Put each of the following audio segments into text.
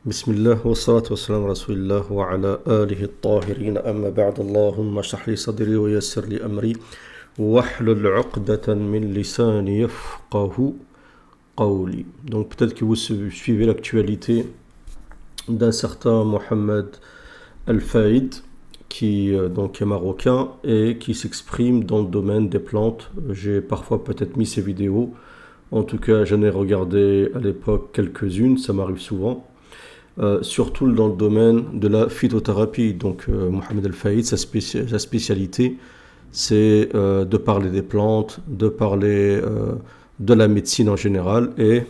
بسم الله والصلاة والسلام على رسول الله وعلى آله الطاهرين أما بعد اللهم اشرح لي صدري ويسر لي أمري واحلل عقدة من لساني يفقه قولي. Donc peut-être que vous suivez l'actualité d'un certain Mohamed Al-Faïd qui donc est marocain et qui s'exprime dans le domaine des plantes. J'ai parfois peut-être mis ces vidéos, en tout cas j'en ai regardé à l'époque quelques-unes, ça m'arrive souvent. Surtout dans le domaine de la phytothérapie. Donc Mohamed Al-Faïd, sa spécialité, c'est de parler des plantes, de parler de la médecine en général, et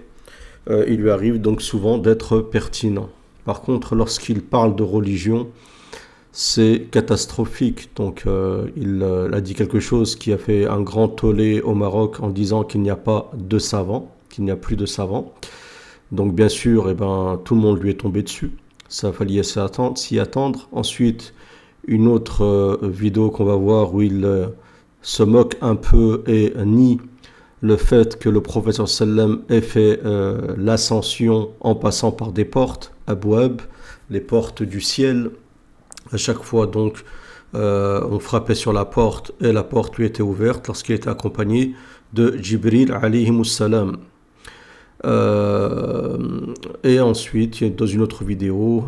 il lui arrive donc souvent d'être pertinent. Par contre, lorsqu'il parle de religion, c'est catastrophique. Donc il a dit quelque chose qui a fait un grand tollé au Maroc en disant qu'il n'y a pas de savants, qu'il n'y a plus de savants. Donc bien sûr, tout le monde lui est tombé dessus. Ça fallait s'y attendre. Ensuite, une autre vidéo qu'on va voir où il se moque un peu et nie le fait que le prophète sallam ait fait l'ascension en passant par des portes, abouab, les portes du ciel. À chaque fois, donc, on frappait sur la porte et la porte lui était ouverte lorsqu'il était accompagné de Jibril alayhi salam. Et ensuite, dans une autre vidéo,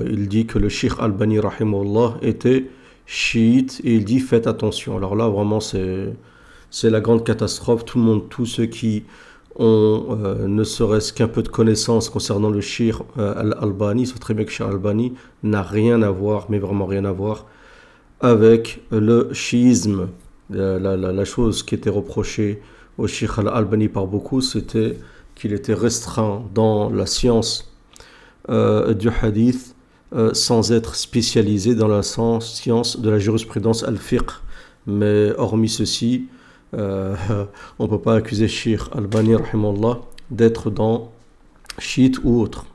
il dit que le Cheikh Albani rahimahullah était chiite et il dit faites attention. Alors là, vraiment, c'est la grande catastrophe. Tout le monde, tous ceux qui ont ne serait-ce qu'un peu de connaissances concernant le Cheikh Albani, savent très bien que Cheikh Albani n'a rien à voir, mais vraiment rien à voir avec le chiisme. La chose qui était reprochée au Cheikh Albani par beaucoup, c'était qu'il était restreint dans la science du hadith sans être spécialisé dans la science de la jurisprudence al-fiqh. Mais hormis ceci, on ne peut pas accuser Cheikh Albani rahimahullah d'être dans chiite ou autre.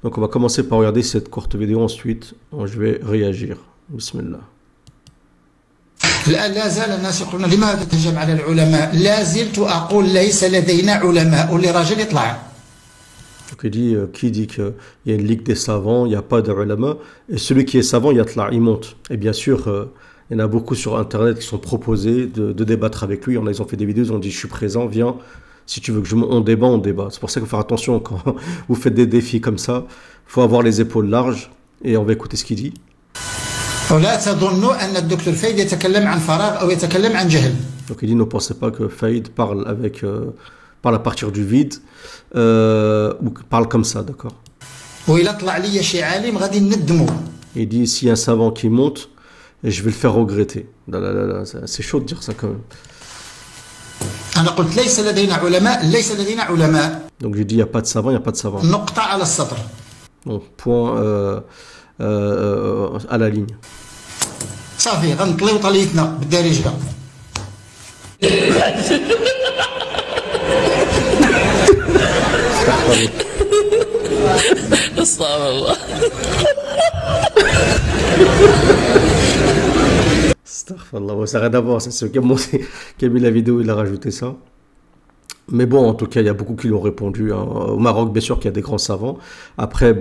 Donc on va commencer par regarder cette courte vidéo, ensuite je vais réagir. Bismillah. الآن لا زال الناس يقولون لماذا تهجم على العلماء؟ لا زلت أقول ليس لدينا علماء واللي راجل يطلع. Donc il dit, qui dit qu'il y a une ligue des savants, il n'y a pas de ulama, et celui qui est savant, il monte. Et bien sûr, il y en a beaucoup sur Internet qui sont proposés de débattre avec lui. Ils ont fait des vidéos, ils ont dit je suis présent, viens, si tu veux que on débat, on débat. C'est pour ça qu'il faut faire attention quand vous faites des défis comme ça. Il faut avoir les épaules larges, et on va écouter ce qu'il dit. ولا تظنوا أن الدكتور فايد يتكلم عن فراغ أو يتكلم عن جهل. Donc il dit ne pensez pas que Faïd parle à partir du vide ou parle comme ça, d'accord. وإلا طلع لي شي عالم غادي ندمو. Il dit s'il y a un savant qui monte, je vais le faire regretter. C'est chaud de dire ça quand même. أنا قلت ليس لدينا علماء ليس لدينا علماء. Donc j'ai dit il n'y a pas de savant, il n'y a pas de savant. نقطة على السطر. Donc point à la ligne. صافي غنطليو طليتنا بالدارجة. استغفر الله. Astaghfirullah, ça n'a rien à voir, c'est ce qui a mis la vidéo, il a rajouté ça. Mais bon, en tout cas, il y a beaucoup qui l'ont répondu. Au Maroc, bien sûr qu'il y a des grands savants. Après,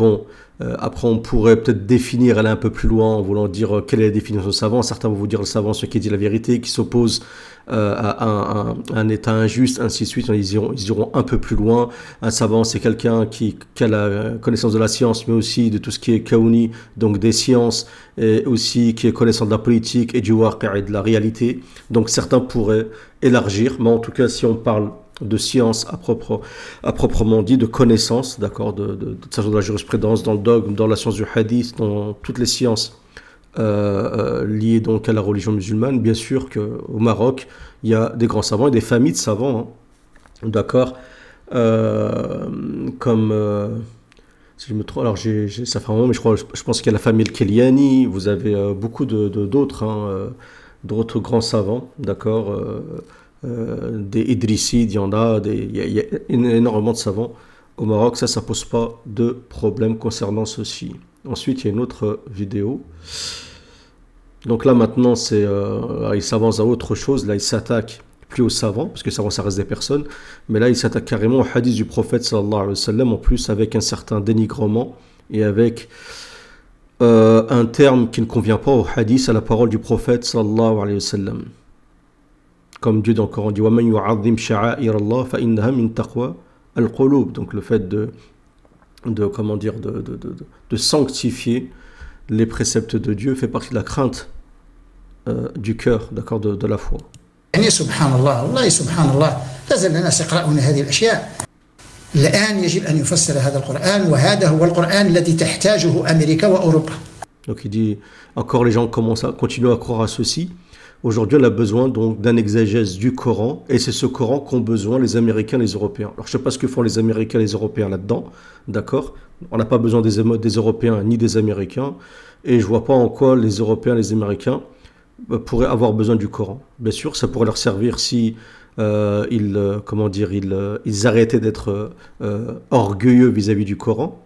après on pourrait peut-être définir, aller un peu plus loin en voulant dire quelle est la définition de savant. Certains vont vous dire le savant, celui qui dit la vérité, qui s'oppose à un état injuste, ainsi de suite. Ils iront un peu plus loin. Un savant, c'est quelqu'un qui a la connaissance de la science, mais aussi de tout ce qui est kaouni, donc des sciences, et aussi qui est connaissant de la politique et du waqi' et de la réalité. Donc certains pourraient élargir, mais en tout cas, si on parle de science à proprement dit, de connaissance, d'accord, de la jurisprudence, dans le dogme, dans la science du hadith, dans toutes les sciences liées donc à la religion musulmane. Bien sûr qu'au Maroc, il y a des grands savants et des familles de savants, hein, d'accord, comme si je me trompe, alors ça fait un moment, mais je pense qu'il y a la famille Keliani, vous avez beaucoup d'autres, hein, d'autres grands savants, d'accord, des Idrissides, il y en a, il y a énormément de savants au Maroc. Ça pose pas de problème concernant ceci. Ensuite, il y a une autre vidéo. Donc là, maintenant, il s'avance à autre chose. Là, il s'attaque plus aux savants, parce que les savants, ça reste des personnes. Mais là, il s'attaque carrément au hadith du prophète, sallallahu alayhi wa sallam, en plus avec un certain dénigrement et avec un terme qui ne convient pas au hadith, à la parole du prophète sallallahu alayhi wa sallam. Comme Dieu dans le Coran dit وَمَنْ يُعَظِّمْ شَعَائِرَ اللَّهِ فَإِنَّهَا مِنْ تَقْوَى الْقُلُوبِ. Donc le fait comment dire, de sanctifier les préceptes de Dieu fait partie de la crainte du cœur, d'accord, de la foi. يعني سبحان الله والله سبحان الله لا زال الناس يقرؤون هذه الأشياء. الآن يجب أن يفسر هذا القرآن وهذا هو القرآن الذي تحتاجه أمريكا وأوروبا. Donc il dit encore les gens continuent à croire à ceci. Aujourd'hui, on a besoin donc d'un exégèse du Coran, et c'est ce Coran qu'ont besoin les Américains et les Européens. Alors, je ne sais pas ce que font les Américains et les Européens là-dedans, d'accord? On n'a pas besoin des Européens ni des Américains, et je ne vois pas en quoi les Européens et les Américains pourraient avoir besoin du Coran. Bien sûr, ça pourrait leur servir si ils arrêtaient d'être orgueilleux vis-à-vis du Coran,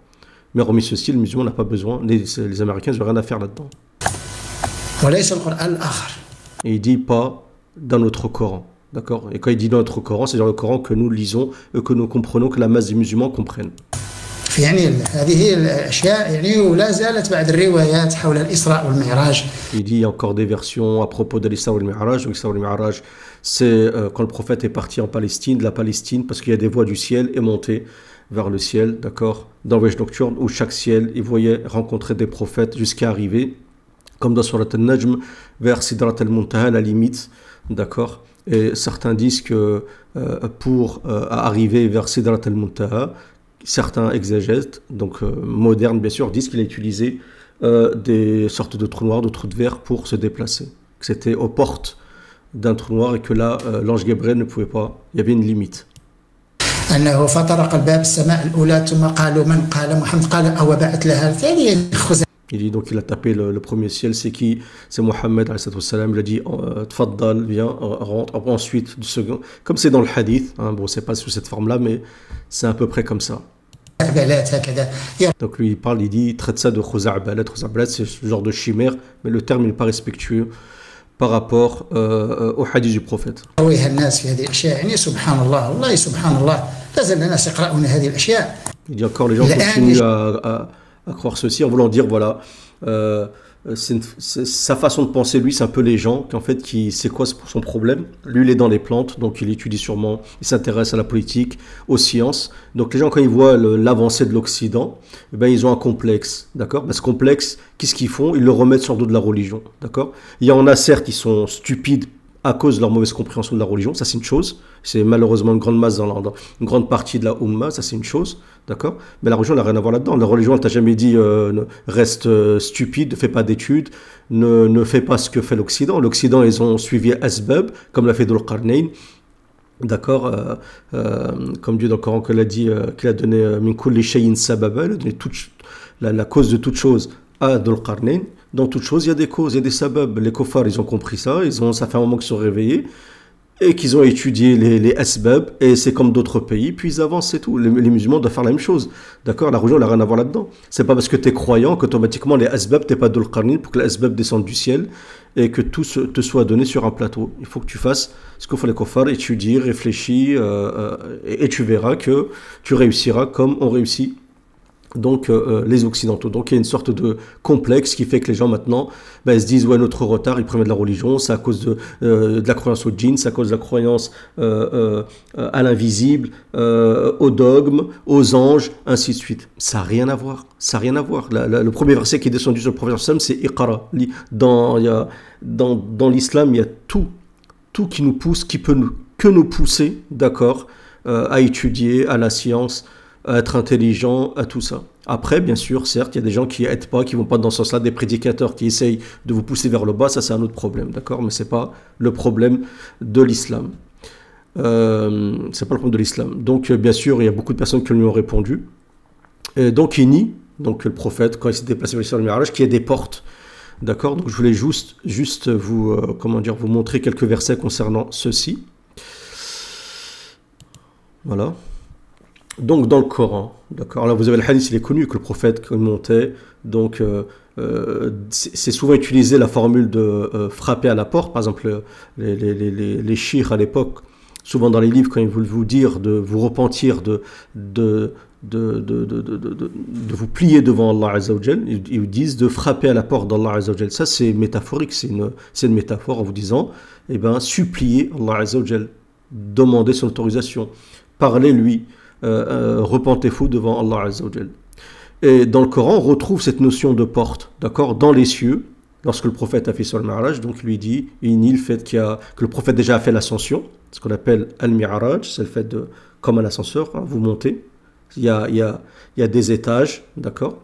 mais hormis ceci, le musulman n'a pas besoin, les Américains n'ont rien à faire là-dedans. Et il dit pas dans notre Coran, d'accord? Et quand il dit dans notre Coran, c'est dans le Coran que nous lisons et que nous comprenons, que la masse des musulmans comprennent. Il dit il y a encore des versions à propos de l'Isra wal Mi'raj. L'Isra wal Mi'raj, c'est quand le prophète est parti en Palestine, de la Palestine, parce qu'il y a des voies du ciel, et monté vers le ciel, d'accord? Dans le voyage nocturne, où chaque ciel, il voyait rencontrer des prophètes jusqu'à arriver, comme dans Surat al-Najm, vers Sidrat al-Muntaha, la limite, d'accord? Et certains disent que pour arriver vers Sidrat al-Muntaha, certains exégètes, donc modernes bien sûr, disent qu'il a utilisé des sortes de trous noirs, de trous de verre pour se déplacer. Que c'était aux portes d'un trou noir et que là, l'ange Gabriel ne pouvait pas, il y avait une limite. Il dit donc il a tapé le premier ciel, c'est qui? C'est Mohammed, il a dit Tfaddal, viens, rentre. Ensuite, du second, comme c'est dans le hadith, hein, bon, c'est pas sous cette forme-là, mais c'est à peu près comme ça. Donc lui il parle, il dit, il traite ça de Khuza'balat. Khuza'balat, c'est ce genre de chimère, mais le terme n'est pas respectueux par rapport au hadith du prophète. Il dit encore, les gens continuent à croire ceci en voulant dire voilà, c'est sa façon de penser, lui, c'est un peu les gens qu'en fait, c'est quoi son problème? Lui, il est dans les plantes, donc il étudie sûrement, il s'intéresse à la politique, aux sciences. Donc les gens, quand ils voient l'avancée de l'Occident, eh ben, ils ont un complexe, d'accord? Ben, ce complexe, qu'est-ce qu'ils font? Ils le remettent sur le dos de la religion, d'accord? Il y en a certes qui sont stupides à cause de leur mauvaise compréhension de la religion, ça c'est une chose, c'est malheureusement une grande masse dans une grande partie de la Ummah, ça c'est une chose, d'accord? Mais la religion n'a rien à voir là-dedans, la religion elle t'a jamais dit reste stupide, ne fais pas d'études, ne fais pas ce que fait l'Occident. L'Occident ils ont suivi Asbab, comme l'a fait Dhul Qarnayn, d'accord, comme Dieu dans le Coran qu'il a dit, qu'il a donné min kulli shay'in sababa, il a donné la cause de toute chose à Dhul Qarnayn. Dans toute chose, il y a des causes, il y a des sabab. Les kofars, ils ont compris ça, ça fait un moment qu'ils sont réveillés et qu'ils ont étudié les asbab, et c'est comme d'autres pays, puis ils avancent, c'est tout. Les musulmans doivent faire la même chose, d'accord? La religion n'a rien à voir là-dedans. C'est pas parce que tu es croyant qu'automatiquement les asbab, t'es pas Dhul Qarnayn pour que les asbab descendent du ciel et que tout te soit donné sur un plateau. Il faut que tu fasses ce que font les kofars, étudier, réfléchir, et tu verras que tu réussiras comme on réussit. Donc les Occidentaux. Donc il y a une sorte de complexe qui fait que les gens maintenant ils se disent ouais, notre retard, ils prennent de la religion, c'est à cause de la croyance au djinn, c'est à cause de la croyance à l'invisible, au dogme, aux anges, ainsi de suite. Ça n'a rien à voir. Ça n'a rien à voir. Le premier verset qui est descendu sur le prophète sallam, c'est Iqra. Dans l'islam, il y a tout qui nous pousse, qui peut nous pousser, d'accord, à étudier, à la science, à être intelligent, à tout ça. Après, bien sûr, certes, il y a des gens qui n'aident pas, qui ne vont pas dans ce sens-là, des prédicateurs qui essayent de vous pousser vers le bas, ça c'est un autre problème, d'accord? Mais ce n'est pas le problème de l'islam. C'est pas le problème de l'islam. Donc, bien sûr, il y a beaucoup de personnes qui lui ont répondu. Et donc, il nie, donc le prophète, quand il s'est déplacé sur le Mi'raj, qu'il y a des portes. D'accord? Donc, je voulais juste vous, vous montrer quelques versets concernant ceci. Voilà. Donc dans le Coran, d'accord. Là vous avez le hadith, il est connu que le prophète quand il montait, donc c'est souvent utilisé la formule de frapper à la porte. Par exemple, les chiites à l'époque, souvent dans les livres, quand ils veulent vous dire de vous repentir de de vous plier devant Allah Azza wa Jal. Ils vous disent de frapper à la porte d'Allah Azza wa Jal. Ça, c'est métaphorique, c'est une métaphore en vous disant, eh ben, suppliez Allah Azza wa Jal, demandez son autorisation, parlez-lui, repentez-vous devant Allah Azza wa Jal. Et dans le Coran, on retrouve cette notion de porte, d'accord, dans les cieux, lorsque le prophète a fait sur le Mi'raj, donc lui dit, il nie le fait que le prophète déjà a fait l'ascension, ce qu'on appelle Al-Mi'raj, c'est le fait de, comme un ascenseur, hein, vous montez. Il y a des étages, d'accord,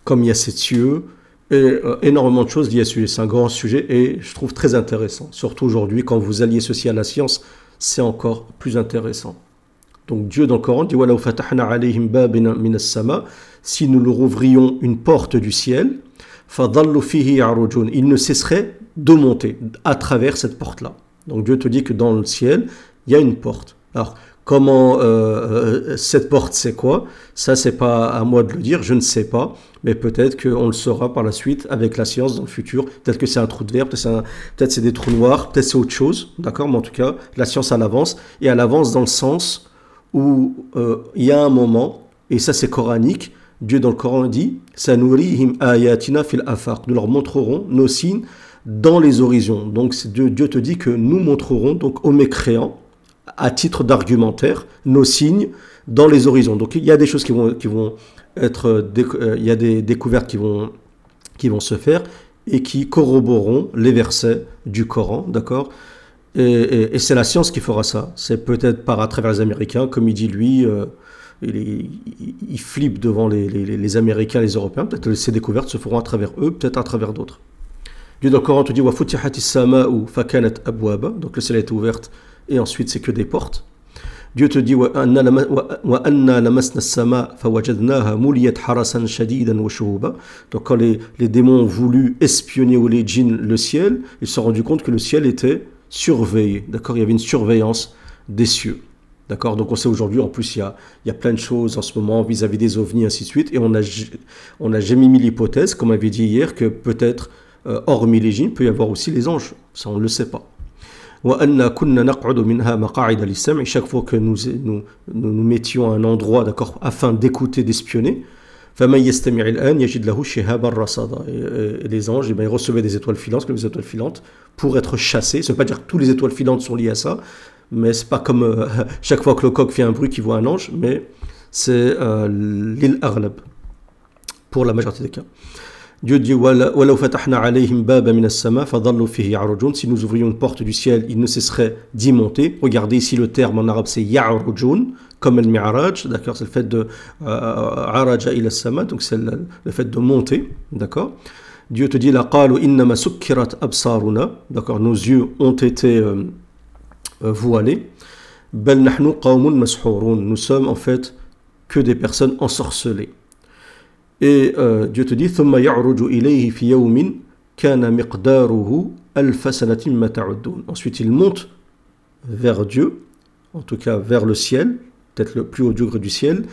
comme il y a 7 cieux, et énormément de choses liées à ce sujet. C'est un grand sujet et je trouve très intéressant. Surtout aujourd'hui, quand vous alliez ceci à la science, c'est encore plus intéressant. Donc Dieu dans le Coran dit وَلَوْ فَتَحْنَا عَلَيْهِمْ بَابٍ مِنَ السَّمَاءِ, si nous leur ouvrions une porte du ciel, فَظَلُّوا فِيهِ يَعْرُجُونَ, ils ne cesseraient de monter à travers cette porte-là. Donc Dieu te dit que dans le ciel, il y a une porte. Alors, comment cette porte, c'est quoi? Ça, c'est pas à moi de le dire, je ne sais pas. Mais peut-être qu'on le saura par la suite avec la science dans le futur. Peut-être que c'est un trou de verre, peut-être c'est des trous noirs, peut-être c'est autre chose. D'accord? Mais en tout cas, la science, elle avance. Et elle avance dans le sens où il y a un moment, et ça c'est coranique, Dieu dans le Coran dit « Sanurihim ayatina fil afaq » nous leur montrerons nos signes dans les horizons. Donc Dieu te dit que nous montrerons donc aux mécréants, à titre d'argumentaire, nos signes dans les horizons. Donc il y a des choses qui vont être, il y a des découvertes qui vont se faire et qui corroboreront les versets du Coran, d'accord? Et c'est la science qui fera ça. C'est peut-être par à travers les Américains, comme il dit lui, il flippe devant les Américains, les Européens. Peut-être que ces découvertes se feront à travers eux, peut-être à travers d'autres. Dieu dans le Coran te dit wa futihatis samaa'u fakanat abwaba, donc le ciel est ouvert et ensuite c'est que des portes. Dieu te dit wa anna lamasna as-samaa fawajadnaha muliyat harasan shadidan wa shuhuba. Donc quand les démons ont voulu espionner ou les djinns le ciel, ils se sont rendus compte que le ciel était surveillé. D'accord, il y avait une surveillance des cieux. D'accord, donc on sait aujourd'hui, en plus, il y a plein de choses en ce moment vis-à-vis des ovnis, ainsi de suite, et on n'a jamais mis l'hypothèse, comme on avait dit hier, que peut-être, hormis les djinns, il peut y avoir aussi les anges. Ça, on ne le sait pas. Et chaque fois que nous mettions à un endroit, d'accord, afin d'écouter, d'espionner, et les anges, ils recevaient des étoiles filantes, comme les étoiles filantes, pour être chassés. Ça ne veut pas dire que toutes les étoiles filantes sont liées à ça, mais c'est pas comme chaque fois que le coq fait un bruit qu'il voit un ange, mais c'est l'île Aghlab, pour la majorité des cas. Dieu dit si nous ouvrions une porte du ciel, il ne cesserait d'y monter. Regardez ici le terme en arabe, c'est ya'rujun, comme le mi'raj, d'accord, c'est le fait de araja ila sama, donc c'est le fait de monter, d'accord. Dieu te dit la qalu innama sukkirat absaruna, d'accord, nos yeux ont été voilés. Bal nahnu qawmun mashhurun, nous sommes en fait que des personnes ensorcelées. Et Dieu te dit ثم يعرج إليه في يوم كان مقداره ألف سنة مما تعدون. Ensuite il monte vers Dieu, en tout cas vers le ciel, peut-être le plus haut degré du ciel,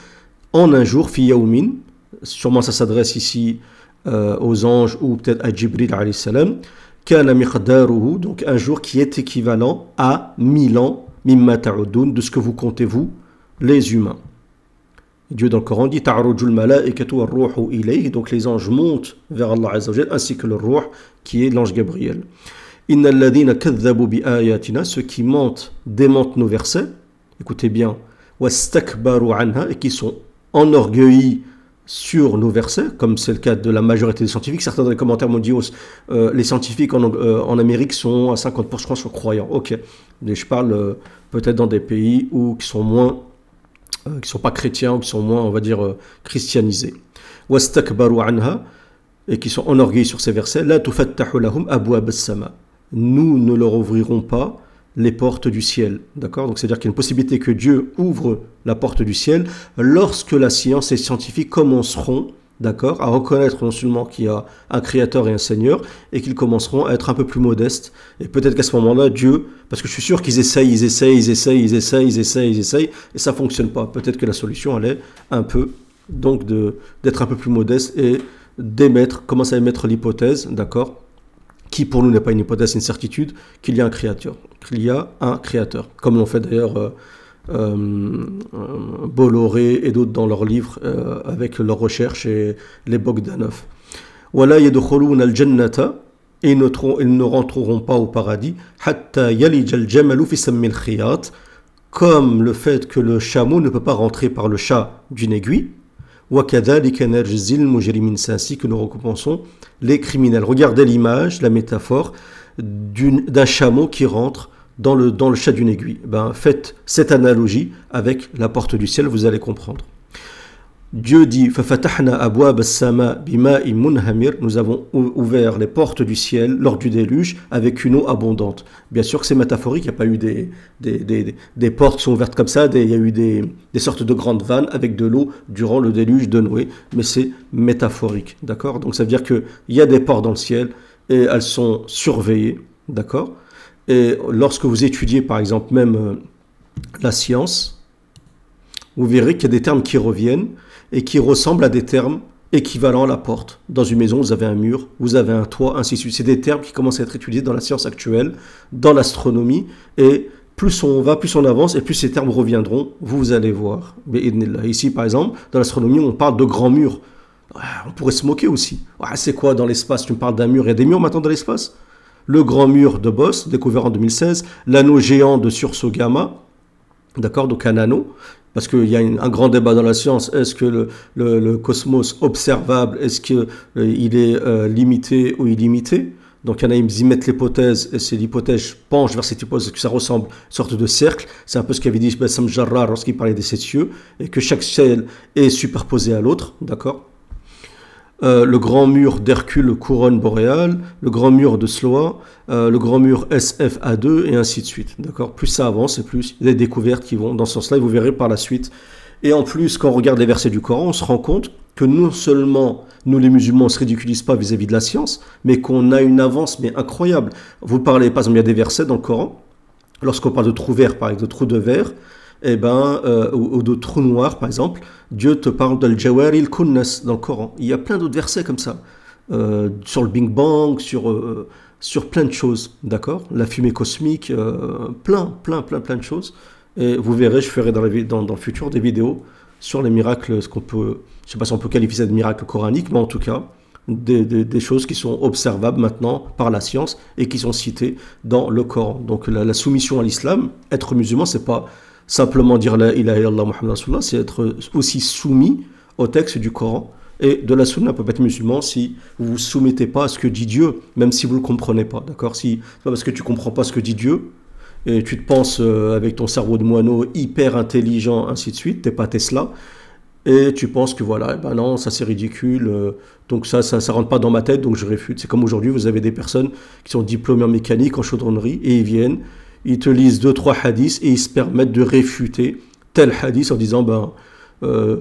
en un jour في يوم, sûrement ça s'adresse ici aux anges ou peut-être à Jibril alayhi salam, كان مقداره, donc un jour qui est équivalent à 1000 ans مما تعدون, de ce que vous comptez vous les humains. Dieu dans le Coran dit ta'arujul malaikatu war-ruhu ilayhi, donc les anges montent vers Allah Azza wa Jalla ainsi que le ruh qui est l'ange Gabriel. Innal ladhina kadhabu bi ayatina, ceux qui démentent nos versets, écoutez bien, wastakbaru anha, et qui sont enorgueillis sur nos versets, comme c'est le cas de la majorité des scientifiques. Certains dans les commentaires m'ont dit les scientifiques en Amérique sont à 50% je crois sont croyants. Ok, mais je parle peut-être dans des pays qui sont moins qui sont pas chrétiens ou qui sont moins, on va dire, christianisés. Wastakbaru anha, et qui sont enorgueillis sur ces versets. La tufattahu lahum abwab as-sama. Nous ne leur ouvrirons pas les portes du ciel. D'accord? Donc c'est-à-dire qu'il y a une possibilité que Dieu ouvre la porte du ciel lorsque la science et les scientifiques commenceront, d'accord, à reconnaître non seulement qu'il y a un créateur et un seigneur, et qu'ils commenceront à être un peu plus modestes. Et peut-être qu'à ce moment-là, Dieu, parce que je suis sûr qu'ils essayent, et ça fonctionne pas. Peut-être que la solution, elle est un peu, donc d'être un peu plus modeste et commencer à émettre l'hypothèse, d'accord, qui pour nous n'est pas une hypothèse, c'est une certitude, qu'il y a un créateur. Comme l'ont fait d'ailleurs Bolloré et d'autres dans leurs livres avec leurs recherches et les Bogdanov. وَلَا يَدْخُلُونَ الْجَنَّةَ et ils ne rentreront pas au paradis حَتَّى يَلِجَ الْجَمَلُ فِي سَمِّ الْخِيَاطِ comme le fait que le chameau ne peut pas rentrer par le chat d'une aiguille. وَكَذَلِكَ نَجْزِي الْمُجْرِمِينَ, c'est ainsi que nous récompensons les criminels. Regardez l'image, la métaphore d'un chameau qui rentre dans le chat d'une aiguille. Ben, faites cette analogie avec la porte du ciel, vous allez comprendre. Dieu dit فَفَتَحْنَا أَبْوَابَ السَّمَاءِ بِمَاءٍ مُنْهَمِرٍ, nous avons ouvert les portes du ciel lors du déluge avec une eau abondante. Bien sûr que c'est métaphorique, il n'y a pas eu des portes qui sont ouvertes comme ça, il y a eu des sortes de grandes vannes avec de l'eau durant le déluge de Noé, mais c'est métaphorique, d'accord? Donc ça veut dire qu'il y a des portes dans le ciel et elles sont surveillées, d'accord? Et lorsque vous étudiez par exemple même la science, vous verrez qu'il y a des termes qui reviennent et qui ressemblent à des termes équivalents à la porte. Dans une maison, vous avez un mur, vous avez un toit, ainsi de suite. C'est des termes qui commencent à être étudiés dans la science actuelle, dans l'astronomie, et plus on va, plus on avance, et plus ces termes reviendront, vous allez voir. Ici, par exemple, dans l'astronomie, on parle de grands murs. On pourrait se moquer aussi. C'est quoi dans l'espace? Tu me parles d'un mur, il y a des murs maintenant dans l'espace? Le grand mur de Bose, découvert en 2016, l'anneau géant de sursaut gamma, d'accord, donc un anneau, parce qu'il y a un grand débat dans la science, est-ce que le cosmos observable, est-ce qu'il est limité ou illimité? Donc il y en a, ils mettent l'hypothèse, et c'est l'hypothèse penche vers cette hypothèse, que ça ressemble à une sorte de cercle, c'est un peu ce qu'avait dit Bassam Jarrah lorsqu'il parlait des 7 cieux, et que chaque ciel est superposé à l'autre, d'accord? Le grand mur d'Hercule, couronne boréale, le grand mur de Sloa, le grand mur SFA2 et ainsi de suite. D'accord? Plus ça avance et plus il y a des découvertes qui vont dans ce sens-là et vous verrez par la suite. Et en plus, quand on regarde les versets du Coran, on se rend compte que non seulement nous les musulmans ne se ridiculisent pas vis-à-vis de la science, mais qu'on a une avance mais incroyable. Vous parlez, par exemple, il y a des versets dans le Coran, lorsqu'on parle de trous verts, par exemple, de trous de verre, ou de trous noirs, par exemple, Dieu te parle de l'Jawari al-Kunnas dans le Coran. Il y a plein d'autres versets comme ça, sur le Big Bang, sur plein de choses, d'accord? La fumée cosmique, plein de choses. Et vous verrez, je ferai dans le futur des vidéos sur les miracles, je ne sais pas si on peut qualifier ça de miracle coranique, mais en tout cas, des choses qui sont observables maintenant par la science et qui sont citées dans le Coran. Donc la soumission à l'islam, être musulman, c'est pas simplement dire la ilaha illallah Muhammad Rasulullah, c'est être aussi soumis au texte du Coran et de la sunna. On ne peut pas être musulman si vous ne vous soumettez pas à ce que dit Dieu, même si vous ne le comprenez pas, d'accord? C'est pas parce que tu ne comprends pas ce que dit Dieu et tu te penses avec ton cerveau de moineau hyper intelligent, ainsi de suite, tu n'es pas Tesla, et tu penses que voilà, ben non, ça c'est ridicule, donc ça rentre pas dans ma tête, donc je réfute. C'est comme aujourd'hui, vous avez des personnes qui sont diplômées en mécanique, en chaudronnerie, et ils viennent, ils te lisent 2-3 hadiths et ils se permettent de réfuter tel hadith en disant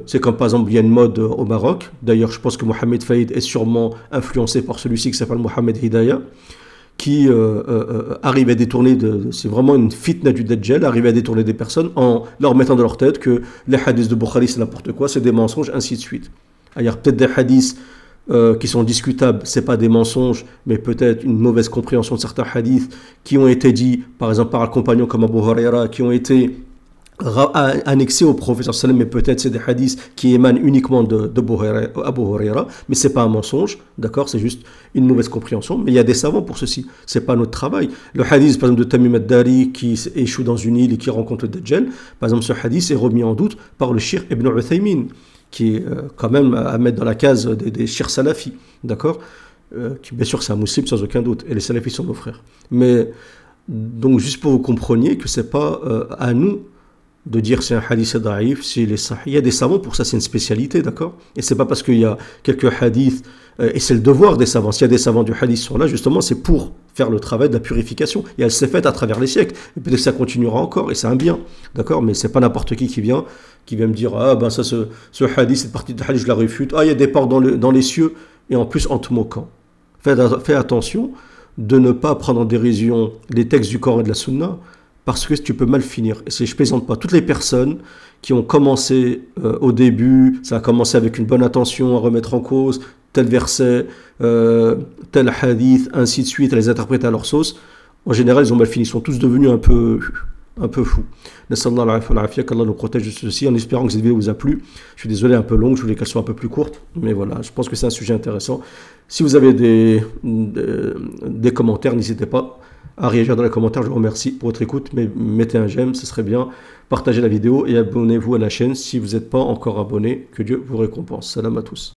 c'est comme par exemple il y a une mode au Maroc, d'ailleurs je pense que Mohamed Faïd est sûrement influencé par celui-ci qui s'appelle Mohamed Hidayah, qui arrive à détourner, c'est vraiment une fitna du Dajjal, arrive à détourner des personnes en leur mettant dans leur tête que les hadiths de Bukhari c'est n'importe quoi, c'est des mensonges, ainsi de suite. Il y a peut-être des hadiths qui sont discutables, c'est pas des mensonges, mais peut-être une mauvaise compréhension de certains hadiths qui ont été dits, par exemple par un compagnon comme Abu Huraira, qui ont été annexés au prophète sallam, mais peut-être c'est des hadiths qui émanent uniquement de Abu Huraira, mais c'est pas un mensonge, d'accord, c'est juste une mauvaise compréhension, mais il y a des savants pour ceci, c'est pas notre travail. Le hadith par exemple de Tamim ad-Dari qui échoue dans une île et qui rencontre le Dajjal, par exemple ce hadith est remis en doute par le Cheikh Ibn Uthaymin, qui est quand même à mettre dans la case des Cheikh salafis, d'accord, qui bien sûr c'est un musulman sans aucun doute, et les salafis sont nos frères. Mais donc juste pour que vous compreniez que c'est pas à nous de dire c'est un hadith daïf, s'il est sahih. Il y a des savants pour ça, c'est une spécialité, d'accord? Et c'est pas parce qu'il y a quelques hadiths, et c'est le devoir des savants. S'il y a des savants du hadith sont là, justement, c'est pour faire le travail de la purification. Et elle s'est faite à travers les siècles. Et peut-être que ça continuera encore, et c'est un bien, d'accord? Mais c'est pas n'importe qui vient me dire, ah ben ça, ce hadith, cette partie de hadith, je la réfute. Ah, il y a des portes dans les cieux, et en plus en te moquant. Fais attention de ne pas prendre en dérision les textes du Coran et de la Sunna, parce que tu peux mal finir. Et je plaisante pas. Toutes les personnes qui ont commencé au début, ça a commencé avec une bonne intention à remettre en cause tel verset, tel hadith, ainsi de suite, à les interpréter à leur sauce, en général, ils ont mal fini. Ils sont tous devenus un peu un peu fou. Qu'Allah nous protège de ceci, en espérant que cette vidéo vous a plu. Je suis désolé, un peu longue, je voulais qu'elle soit un peu plus courte, mais voilà, je pense que c'est un sujet intéressant. Si vous avez des commentaires, n'hésitez pas à réagir dans les commentaires. Je vous remercie pour votre écoute, mais mettez un j'aime, ce serait bien. Partagez la vidéo et abonnez-vous à la chaîne si vous n'êtes pas encore abonné. Que Dieu vous récompense. Salam à tous.